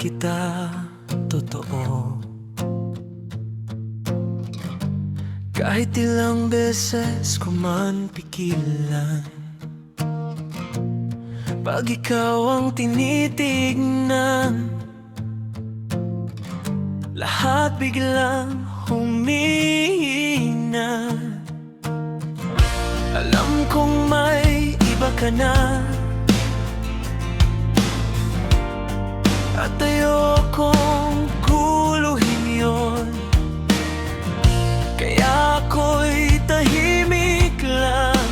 kita totoo. Kahit ilang beses ko man pigilan, pag ikaw ang tinitignan, lahat biglang humihina. Alam kong may iba ka na, at ayokong guluhin yun. Kaya ako'y tahimik lang,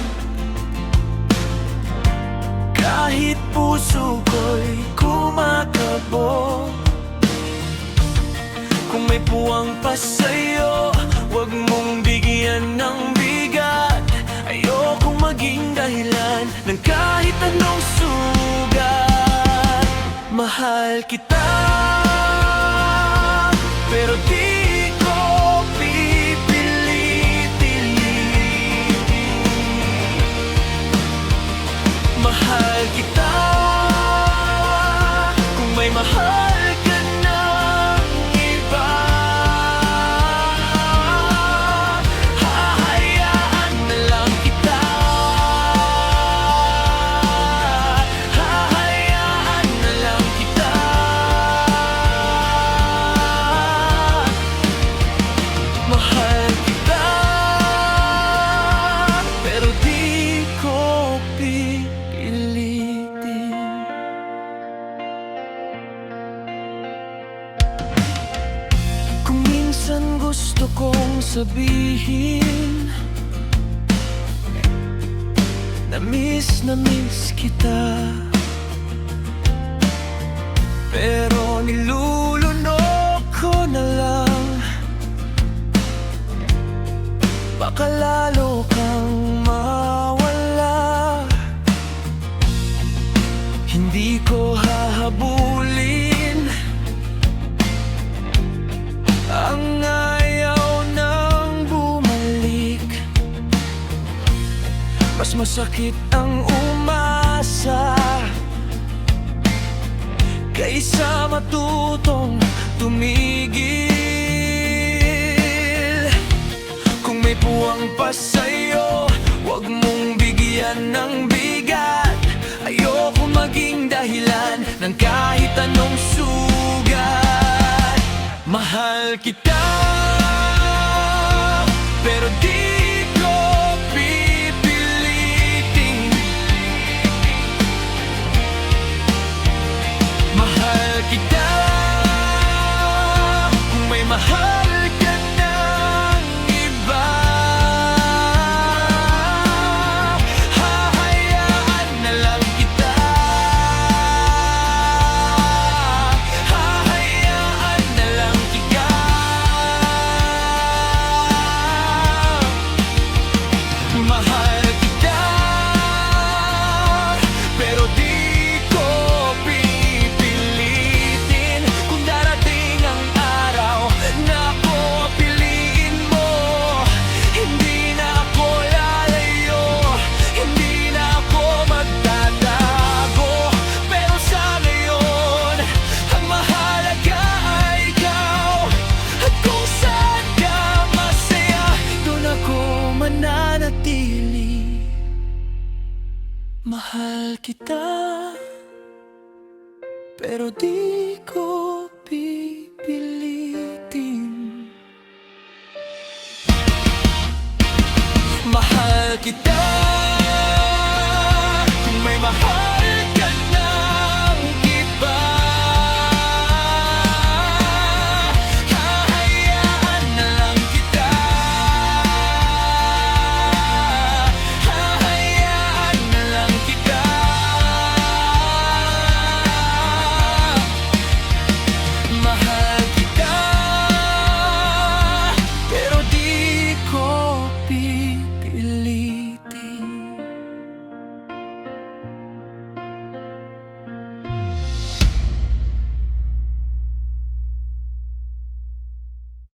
kahit puso ko'y kumakabog. Kung may puwang pa sa'yo, huwag mong bigyan ng bigat. Ayokong maging dahilan ng kahit anong sugat. Mahal kita, pero di ko pipilitin. Mahal kita, kung may mahal ka ng iba. Hahayaan na lang kita, hahayaan na lang kita. Mahal kita, pero di ko pipilitin. Kung minsan gusto kong sabihin na miss kita, pero nilulunok ko na lang. Baka lalo kang mawala. Hindi ko hahabulin ang ayaw nang bumalik. Mas masakit ang umasa kaysa matutong tumigil. Kung may puwang pa sa'yo, huwag mong bigyan ng bigat. Ayoko maging dahilan ng kahit anong sugat. Mahal kita, pero di ko pipilitin. Mahal kita, kung may mahal ka ng iba. Hahayaan na lang kita, hahayaan na lang kita. Mahal kita, pero di ko pipilitin. Kung darating ang araw na ako piliin mo, hindi na ako lalayo, hindi na ako magtatago. Pero sa ngayon, ang mahalaga ay ikaw. At kung saan ka masaya, doon ako mananatili. Mahal kita, pero di ko pipilitin. Mahal kita,